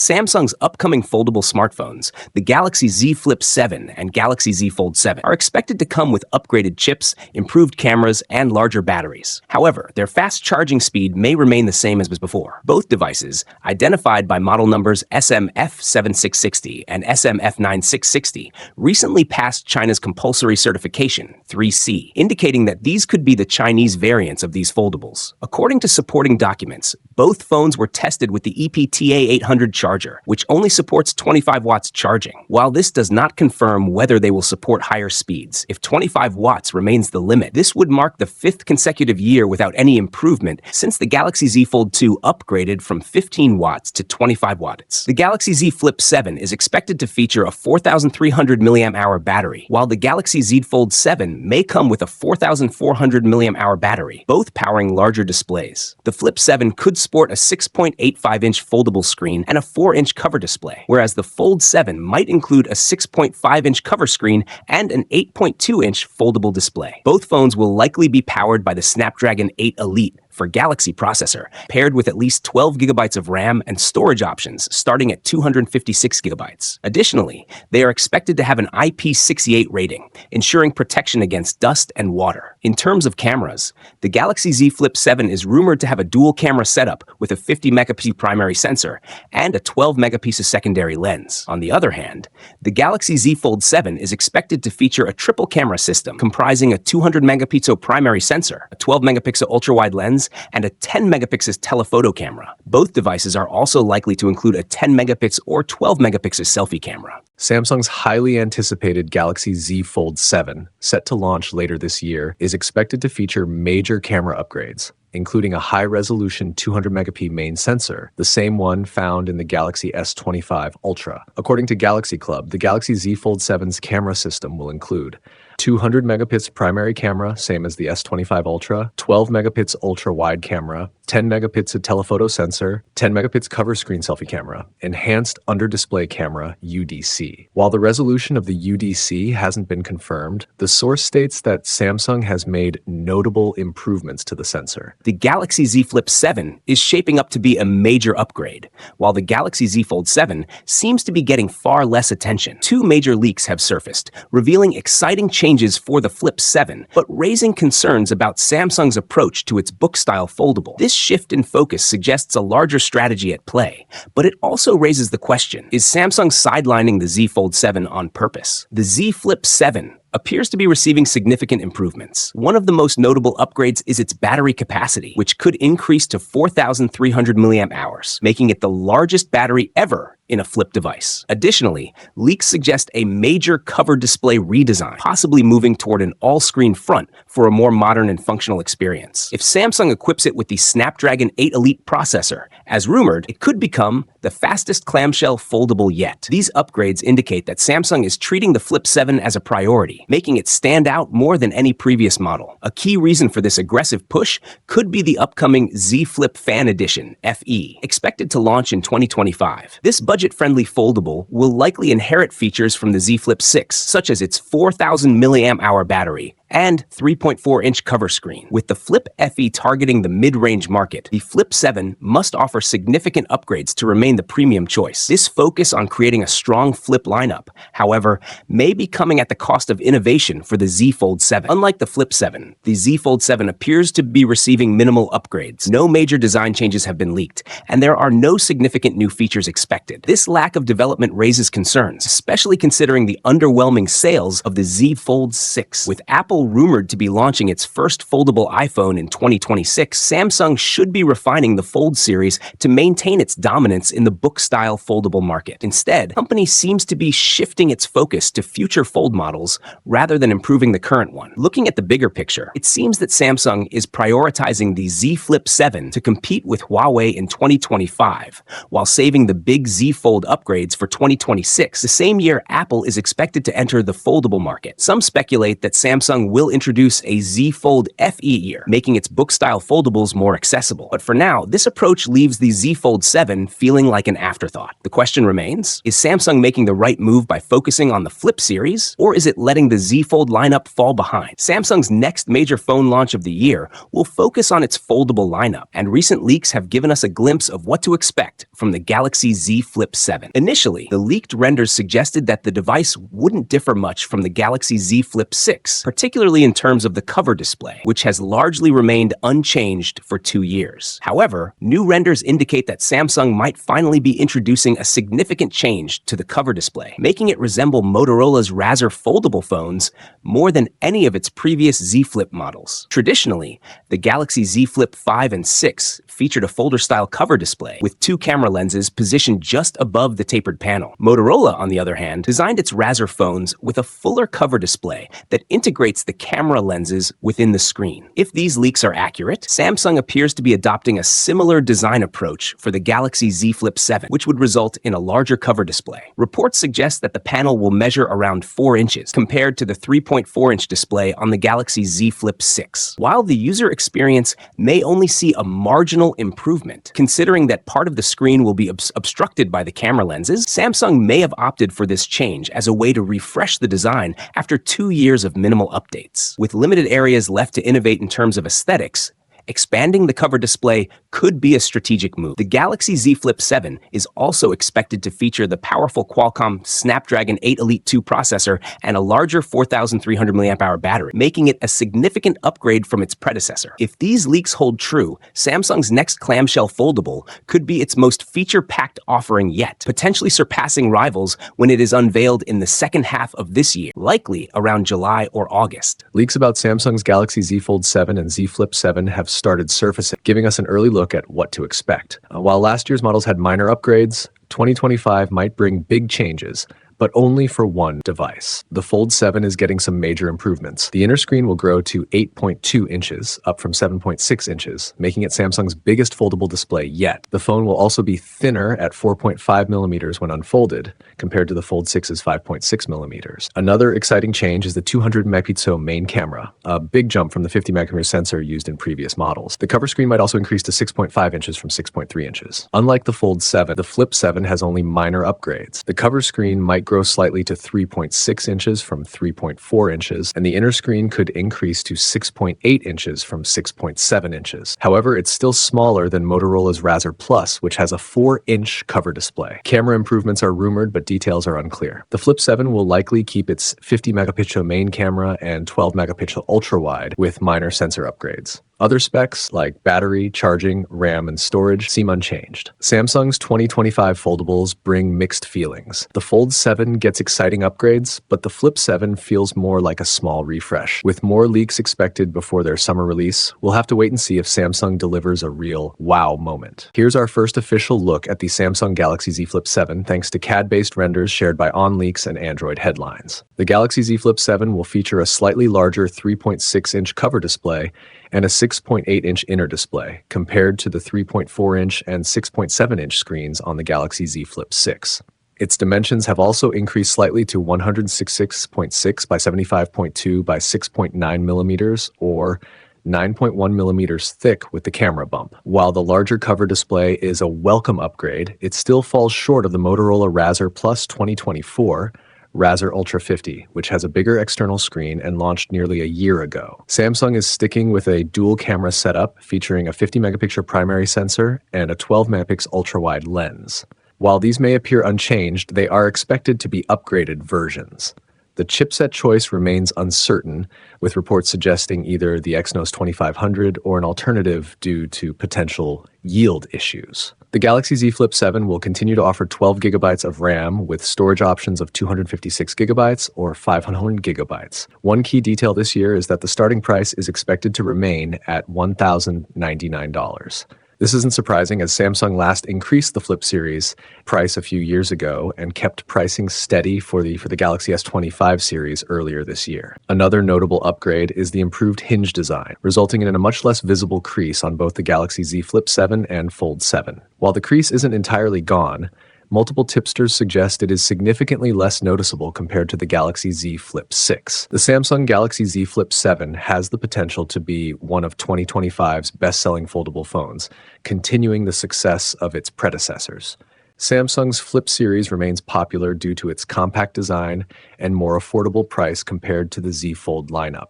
Samsung's upcoming foldable smartphones, the Galaxy Z Flip 7 and Galaxy Z Fold 7, are expected to come with upgraded chips, improved cameras, and larger batteries. However, their fast charging speed may remain the same as before. Both devices, identified by model numbers SMF7660 and SMF9660, recently passed China's compulsory certification, 3C, indicating that these could be the Chinese variants of these foldables. According to supporting documents, both phones were tested with the EPTA 800 charger, which only supports 25 watts charging. While this does not confirm whether they will support higher speeds, if 25 watts remains the limit, this would mark the 5th consecutive year without any improvement since the Galaxy Z Fold 2 upgraded from 15 watts to 25 watts. The Galaxy Z Flip 7 is expected to feature a 4,300 mAh battery, while the Galaxy Z Fold 7 may come with a 4,400 mAh battery, both powering larger displays. The Flip 7 could sport a 6.85-inch foldable screen and a 4-inch cover display, whereas the Fold 7 might include a 6.5-inch cover screen and an 8.2-inch foldable display. Both phones will likely be powered by the Snapdragon 8 Elite for Galaxy processor, paired with at least 12 gigabytes of RAM and storage options starting at 256 gigabytes. Additionally, they are expected to have an IP68 rating, ensuring protection against dust and water. In terms of cameras, the Galaxy Z Flip 7 is rumored to have a dual camera setup with a 50-megapixel primary sensor and a 12-megapixel secondary lens. On the other hand, the Galaxy Z Fold 7 is expected to feature a triple camera system comprising a 200-megapixel primary sensor, a 12-megapixel ultra-wide lens, and a 10-megapixel telephoto camera. Both devices are also likely to include a 10-megapixel or 12-megapixel selfie camera. Samsung's highly anticipated Galaxy Z Fold 7, set to launch later this year, is expected to feature major camera upgrades, including a high-resolution 200-megapixel main sensor, the same one found in the Galaxy S25 Ultra. According to Galaxy Club, the Galaxy Z Fold 7's camera system will include 200 megapixel primary camera, same as the S25 Ultra, 12 megapixel ultra-wide camera, 10 megapixel telephoto sensor, 10 megapixel cover screen selfie camera, enhanced under-display camera, UDC. While the resolution of the UDC hasn't been confirmed, the source states that Samsung has made notable improvements to the sensor. The Galaxy Z Flip 7 is shaping up to be a major upgrade, while the Galaxy Z Fold 7 seems to be getting far less attention. Two major leaks have surfaced, revealing exciting changes for the Flip 7, but raising concerns about Samsung's approach to its book-style foldable. This shift in focus suggests a larger strategy at play, but it also raises the question, is Samsung sidelining the Z Fold 7 on purpose? The Z Flip 7 appears to be receiving significant improvements. One of the most notable upgrades is its battery capacity, which could increase to 4,300 mAh, making it the largest battery ever in a Flip device. Additionally, leaks suggest a major cover display redesign, possibly moving toward an all-screen front for a more modern and functional experience. If Samsung equips it with the Snapdragon 8 Elite processor, as rumored, it could become the fastest clamshell foldable yet. These upgrades indicate that Samsung is treating the Flip 7 as a priority, making it stand out more than any previous model. A key reason for this aggressive push could be the upcoming Z Flip Fan Edition, FE, expected to launch in 2025. This budget-friendly foldable will likely inherit features from the Z Flip 6, such as its 4,000 mAh battery and 3.4-inch cover screen. With the Flip FE targeting the mid-range market, the Flip 7 must offer significant upgrades to remain the premium choice. This focus on creating a strong Flip lineup, however, may be coming at the cost of innovation for the Z Fold 7. Unlike the Flip 7, the Z Fold 7 appears to be receiving minimal upgrades. No major design changes have been leaked, and there are no significant new features expected. This lack of development raises concerns, especially considering the underwhelming sales of the Z Fold 6. With Apple rumored to be launching its first foldable iPhone in 2026, Samsung should be refining the Fold series to maintain its dominance in the book-style foldable market. Instead, the company seems to be shifting its focus to future Fold models rather than improving the current one. Looking at the bigger picture, it seems that Samsung is prioritizing the Z Flip 7 to compete with Huawei in 2025, while saving the big Z Fold upgrades for 2026, the same year Apple is expected to enter the foldable market. Some speculate that Samsung Samsung will introduce a Z Fold FE ear, making its book-style foldables more accessible. But for now, this approach leaves the Z Fold 7 feeling like an afterthought. The question remains, is Samsung making the right move by focusing on the Flip series, or is it letting the Z Fold lineup fall behind? Samsung's next major phone launch of the year will focus on its foldable lineup, and recent leaks have given us a glimpse of what to expect from the Galaxy Z Flip 7. Initially, the leaked renders suggested that the device wouldn't differ much from the Galaxy Z Flip 6, particularly in terms of the cover display, which has largely remained unchanged for 2 years. However, new renders indicate that Samsung might finally be introducing a significant change to the cover display, making it resemble Motorola's Razr foldable phones more than any of its previous Z Flip models. Traditionally, the Galaxy Z Flip 5 and 6 featured a folder-style cover display with 2 camera lenses positioned just above the tapered panel. Motorola, on the other hand, designed its Razr phones with a fuller cover display that integrates the camera lenses within the screen. If these leaks are accurate, Samsung appears to be adopting a similar design approach for the Galaxy Z Flip 7, which would result in a larger cover display. Reports suggest that the panel will measure around 4 inches, compared to the 3.4-inch display on the Galaxy Z Flip 6. While the user experience may only see a marginal improvement, considering that part of the screen will be obstructed by the camera lenses, Samsung may have opted for this change as a way to refresh the design after 2 years of minimal updates. With limited areas left to innovate in terms of aesthetics, expanding the cover display could be a strategic move. The Galaxy Z Flip 7 is also expected to feature the powerful Qualcomm Snapdragon 8 Elite 2 processor and a larger 4,300 mAh battery, making it a significant upgrade from its predecessor. If these leaks hold true, Samsung's next clamshell foldable could be its most feature-packed offering yet, potentially surpassing rivals when it is unveiled in the second half of this year, likely around July or August. Leaks about Samsung's Galaxy Z Fold 7 and Z Flip 7 have started surfacing, giving us an early look at what to expect. While last year's models had minor upgrades, 2025 might bring big changes, but only for one device. The Fold 7 is getting some major improvements. The inner screen will grow to 8.2 inches, up from 7.6 inches, making it Samsung's biggest foldable display yet. The phone will also be thinner at 4.5 millimeters when unfolded, compared to the Fold 6's 5.6 millimeters. Another exciting change is the 200 megapixel main camera, a big jump from the 50 megapixel sensor used in previous models. The cover screen might also increase to 6.5 inches from 6.3 inches. Unlike the Fold 7, the Flip 7 has only minor upgrades. The cover screen might grow slightly to 3.6 inches from 3.4 inches, and the inner screen could increase to 6.8 inches from 6.7 inches. However, it's still smaller than Motorola's Razr Plus, which has a 4-inch cover display. Camera improvements are rumored, but details are unclear. The Flip 7 will likely keep its 50 megapixel main camera and 12 megapixel ultra-wide with minor sensor upgrades. Other specs like battery, charging, RAM, and storage seem unchanged. Samsung's 2025 foldables bring mixed feelings. The Fold 7 gets exciting upgrades, but the Flip 7 feels more like a small refresh. With more leaks expected before their summer release, we'll have to wait and see if Samsung delivers a real wow moment. Here's our first official look at the Samsung Galaxy Z Flip 7 thanks to CAD-based renders shared by OnLeaks and Android Headlines. The Galaxy Z Flip 7 will feature a slightly larger 3.6-inch cover display and a 6.8-inch inner display, compared to the 3.4-inch and 6.7-inch screens on the Galaxy Z Flip 6. Its dimensions have also increased slightly to 166.6 by 75.2 by 6.9 millimeters, or 9.1 millimeters thick with the camera bump. While the larger cover display is a welcome upgrade, it still falls short of the Motorola Razr Plus 2024, Razr Ultra 50, which has a bigger external screen and launched nearly a year ago. Samsung is sticking with a dual camera setup featuring a 50 megapixel primary sensor and a 12 megapixel ultra-wide lens. While these may appear unchanged, they are expected to be upgraded versions. The chipset choice remains uncertain, with reports suggesting either the Exynos 2500 or an alternative due to potential yield issues. The Galaxy Z Flip 7 will continue to offer 12 gigabytes of RAM with storage options of 256 gigabytes or 500 gigabytes. One key detail this year is that the starting price is expected to remain at $1,099. This isn't surprising, as Samsung last increased the Flip series price a few years ago and kept pricing steady for the Galaxy S25 series earlier this year. Another notable upgrade is the improved hinge design, resulting in a much less visible crease on both the Galaxy Z Flip 7 and Fold 7. While the crease isn't entirely gone, multiple tipsters suggest it is significantly less noticeable compared to the Galaxy Z Flip 6. The Samsung Galaxy Z Flip 7 has the potential to be one of 2025's best-selling foldable phones, continuing the success of its predecessors. Samsung's Flip series remains popular due to its compact design and more affordable price compared to the Z Fold lineup.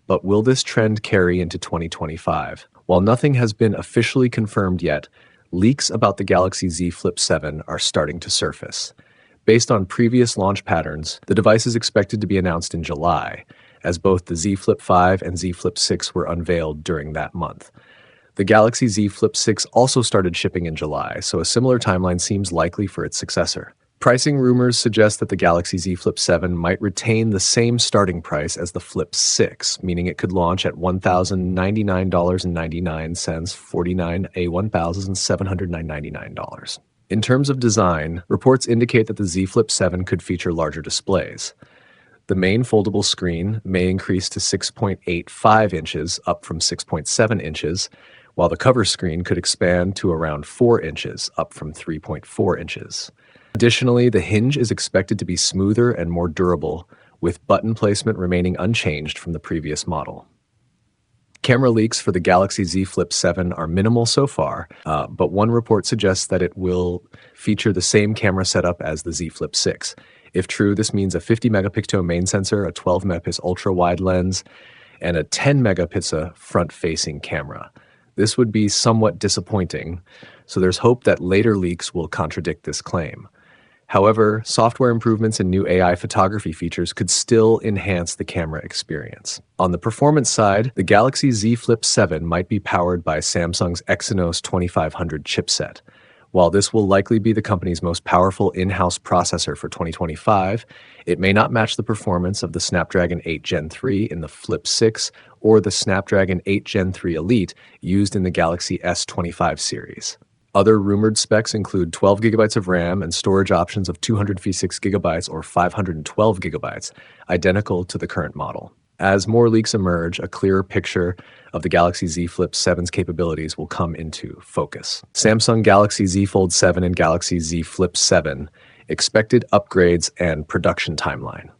But will this trend carry into 2025? While nothing has been officially confirmed yet, leaks about the Galaxy Z Flip 7 are starting to surface. Based on previous launch patterns, the device is expected to be announced in July, as both the Z Flip 5 and Z Flip 6 were unveiled during that month. The Galaxy Z Flip 6 also started shipping in July, so a similar timeline seems likely for its successor. Pricing rumors suggest that the Galaxy Z Flip 7 might retain the same starting price as the Flip 6, meaning it could launch at $1,099.99, 49 a $1,799. In terms of design, reports indicate that the Z Flip 7 could feature larger displays. The main foldable screen may increase to 6.85 inches, up from 6.7 inches, while the cover screen could expand to around 4 inches, up from 3.4 inches. Additionally, the hinge is expected to be smoother and more durable, with button placement remaining unchanged from the previous model. Camera leaks for the Galaxy Z Flip 7 are minimal so far, but one report suggests that it will feature the same camera setup as the Z Flip 6. If true, this means a 50-megapixel main sensor, a 12-megapixel ultra-wide lens, and a 10-megapixel front-facing camera. This would be somewhat disappointing, so there's hope that later leaks will contradict this claim. However, software improvements and new AI photography features could still enhance the camera experience. On the performance side, the Galaxy Z Flip 7 might be powered by Samsung's Exynos 2500 chipset. While this will likely be the company's most powerful in-house processor for 2025, it may not match the performance of the Snapdragon 8 Gen 3 in the Flip 6 or the Snapdragon 8 Gen 3 Elite used in the Galaxy S25 series. Other rumored specs include 12 GB of RAM and storage options of 256 GB or 512 GB, identical to the current model. As more leaks emerge, a clearer picture of the Galaxy Z Flip 7's capabilities will come into focus. Samsung Galaxy Z Fold 7 and Galaxy Z Flip 7, expected upgrades and production timeline.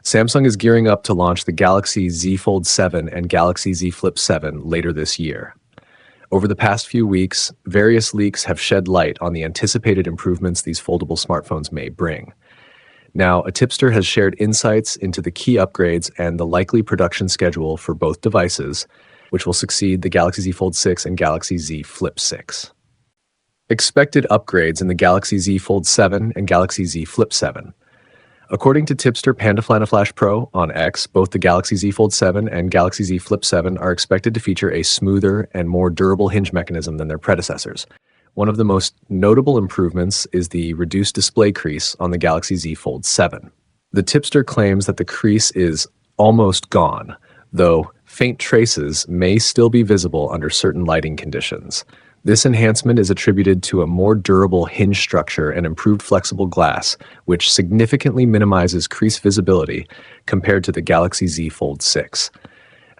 Samsung is gearing up to launch the Galaxy Z Fold 7 and Galaxy Z Flip 7 later this year. Over the past few weeks, various leaks have shed light on the anticipated improvements these foldable smartphones may bring. Now, a tipster has shared insights into the key upgrades and the likely production schedule for both devices, which will succeed the Galaxy Z Fold 6 and Galaxy Z Flip 6. Expected upgrades in the Galaxy Z Fold 7 and Galaxy Z Flip 7. According to tipster PandaFlanaFlash Pro on X, both the Galaxy Z Fold 7 and Galaxy Z Flip 7 are expected to feature a smoother and more durable hinge mechanism than their predecessors. One of the most notable improvements is the reduced display crease on the Galaxy Z Fold 7. The tipster claims that the crease is almost gone, though faint traces may still be visible under certain lighting conditions. This enhancement is attributed to a more durable hinge structure and improved flexible glass, which significantly minimizes crease visibility compared to the Galaxy Z Fold 6.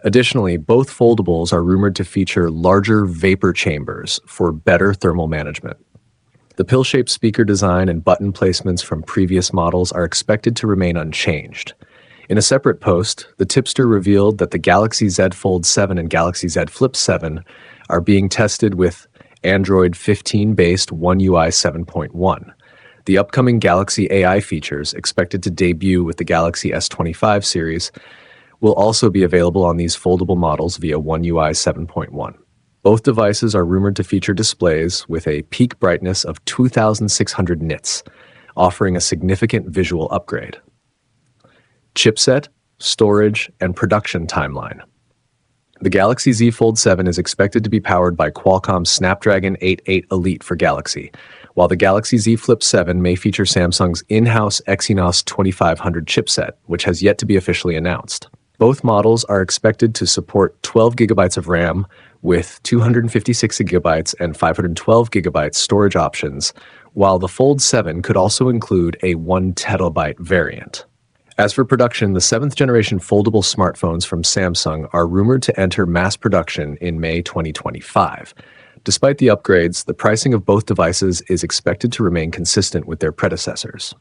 Additionally, both foldables are rumored to feature larger vapor chambers for better thermal management. The pill-shaped speaker design and button placements from previous models are expected to remain unchanged. In a separate post, the tipster revealed that the Galaxy Z Fold 7 and Galaxy Z Flip 7 are being tested with Android 15-based One UI 7.1. The upcoming Galaxy AI features, expected to debut with the Galaxy S25 series, will also be available on these foldable models via One UI 7.1. Both devices are rumored to feature displays with a peak brightness of 2,600 nits, offering a significant visual upgrade. Chipset, storage, and production timeline. The Galaxy Z Fold 7 is expected to be powered by Qualcomm's Snapdragon 8 Elite for Galaxy, while the Galaxy Z Flip 7 may feature Samsung's in-house Exynos 2500 chipset, which has yet to be officially announced. Both models are expected to support 12 GB of RAM with 256 GB and 512 GB storage options, while the Fold 7 could also include a 1 TB variant. As for production, the 7th generation foldable smartphones from Samsung are rumored to enter mass production in May 2025. Despite the upgrades, the pricing of both devices is expected to remain consistent with their predecessors.